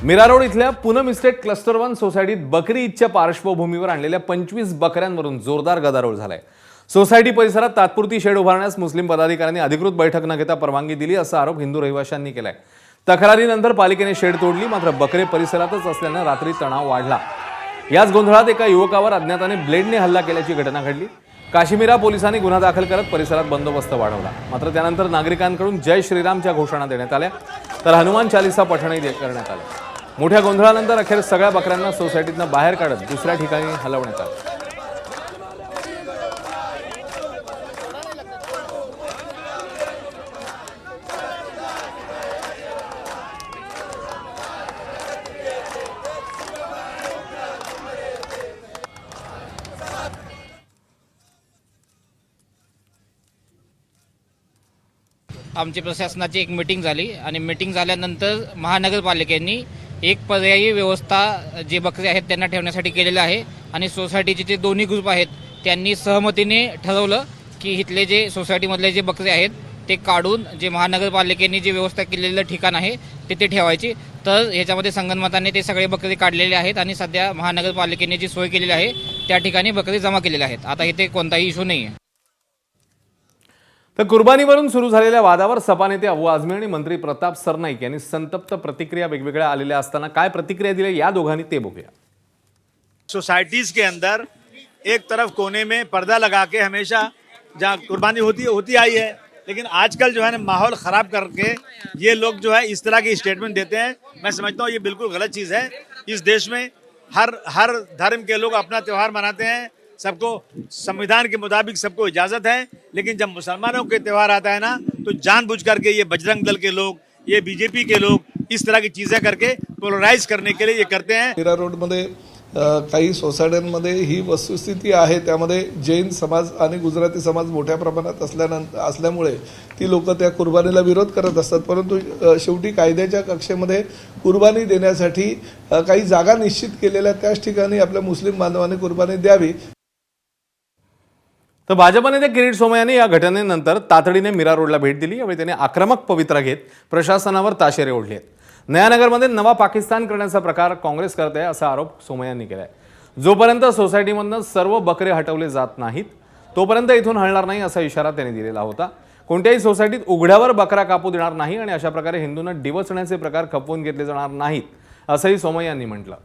Mira road इथल्या Poonam estate cluster 1 सोसायटीत बकरी ईदच्या पार्श्वभूमीवर आणलेल्या 25 बकऱ्यांवरून जोरदार गदारोळ झालाय। सोसायटी परिसरात तात्पुरती शेड उभारण्यास मुस्लिम पदाधिकाऱ्यांनी अधिकृत बैठक न घेता परवानगी दिली असा आरोप हिंदू रहिवाशांनी केलाय। तक्रारीनंतर पालिकेने शेड तोडली, मात्र बकरे परिसरातच असल्याने रात्री तणाव वाढला। याच गोंधळात एका युवकावर अज्ञाताने ब्लेडने हल्ला केल्याची घटना घडली। काश्मीरा पोलिसांनी गुन्हा दाखल करत परिसरात बंदोबस्त वाढवला, मात्र त्यानंतर नागरिकांकडून जय श्रीरामच्या घोषणा देण्यात आल्या, तर हनुमान चालीसा पठणही करण्यात आले। मोठ्या गोंधळानंतर अखेर सगळ्या बकऱ्यांना सोसायटीतून बाहेर काढत दुसऱ्या ठिकाणी हलवण्यात आले। आमची प्रशासनाची एक मीटिंग झाली आणि मीटिंग झाल्यानंतर महानगरपालिकेने एक पर्यायी व्यवस्था जे बकरे आहेत त्यांना ठेवण्यासाठी केलेलं आहे आणि सोसायटीचे जे दोन्ही ग्रुप आहेत त्यांनी सहमतीने ठरवलं की इथले जे सोसायटीमधले जे बकरे आहेत ते काढून जे महानगरपालिकेने जे व्यवस्था केलेलं ठिकाण आहे तिथे ठेवायची। तर ह्याच्यामध्ये संगनमताने ते सगळे बकरे काढलेले आहेत आणि सध्या महानगरपालिकेने जी सोय केलेली आहे त्या ठिकाणी बकरे जमा केलेले आहेत। आता इथे कोणताही इश्यू नाही आहे। तर कुर्बानीवरून सुरू झालेल्या वादावर सपा नेते अबू आझमी आणि मंत्री प्रताप सरनाईक यांनी संतप्त प्रतिक्रिया वेगवेगळ्या आलेल्या असताना काय प्रतिक्रिया दिल्या या दोघांनी ते बघूया। सोसाइटीज के अंदर एक तरफ कोने में पर्दा लगा के हमेशा जहाँ कुर्बानी होती आई है, लेकिन आजकल जो है ना माहौल खराब करके ये लोग जो है इस तरह की स्टेटमेंट देते हैं। मैं समझता हूँ ये बिल्कुल गलत चीज़ है। इस देश में हर धर्म के लोग अपना त्यौहार मनाते हैं, सबको संविधान के मुताबिक सबको इजाज़त है, लेकिन जब मुसलमानों के त्यौहार आता है ना तो जानबूझ करके ये बजरंग दल के लोग, ये बीजेपी के लोग इस तरह की चीज़ें करके पोलराइज करने के लिए ये करते हैं। मीरा रोडमध्ये काही सोसायट्यांमध्ये ही वस्तुस्थिती आहे, त्यामध्ये जैन समाज आणि गुजराती समाज मोठ्या प्रमाणात असल्यामुळे ती लोक त्या कुर्बानीला विरोध करत असतात, परंतु शेवटी कायद्याच्या कक्षेमध्ये कुर्बानी देण्यासाठी काही जागा निश्चित केलेल्या त्याच ठिकाणी आपल्या मुस्लिम बांधवांनी कुर्बानी द्यावी। तर भाजप नेते किरीट सोमय्यांनी या घटनेनंतर तातडीने मीरा रोडला भेट दिली। यावेळी त्यांनी आक्रमक पवित्रा घेत प्रशासनावर ताशेरे ओढले आहेत। नयानगरमध्ये नवा पाकिस्तान करण्याचा प्रकार काँग्रेस करते आहे असा आरोप सोमय्यांनी केलाय। जोपर्यंत सोसायटीमधून सर्व बकरे हटवले जात नाहीत तोपर्यंत इथून हलणार नाही असा इशारा त्यांनी दिलेला होता। कोणत्याही सोसायटीत उघड्यावर बकरा कापू देणार नाही आणि अशा प्रकारे हिंदूंना डिवचण्याचे प्रकार खपवून घेतले जाणार नाहीत असंही सोमय्यांनी म्हटलं।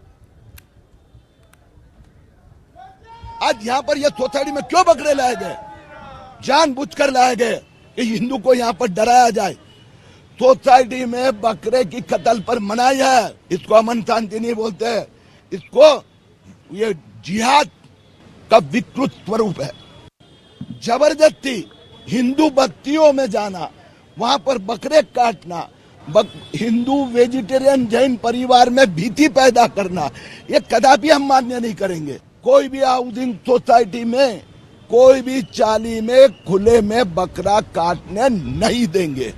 आज यहाँ पर ये सोसाइटी में क्यों बकरे लाए गए? जानबूझकर लाए गए कि हिंदू को यहाँ पर डराया जाए। सोसाइटी में बकरे की कत्ल पर मनाही है, इसको अमन शांति नहीं बोलते, इसको ये जिहाद का विकृत स्वरूप है। जबरदस्ती हिंदू बस्तियों में जाना, वहां पर बकरे काटना, हिंदू वेजिटेरियन जैन परिवार में भीति पैदा करना, ये कदापि हम मान्य नहीं करेंगे। कोई भी हाउसिंग सोसाइटी में कोई भी चाली में खुले में बकरा काटने नहीं देंगे।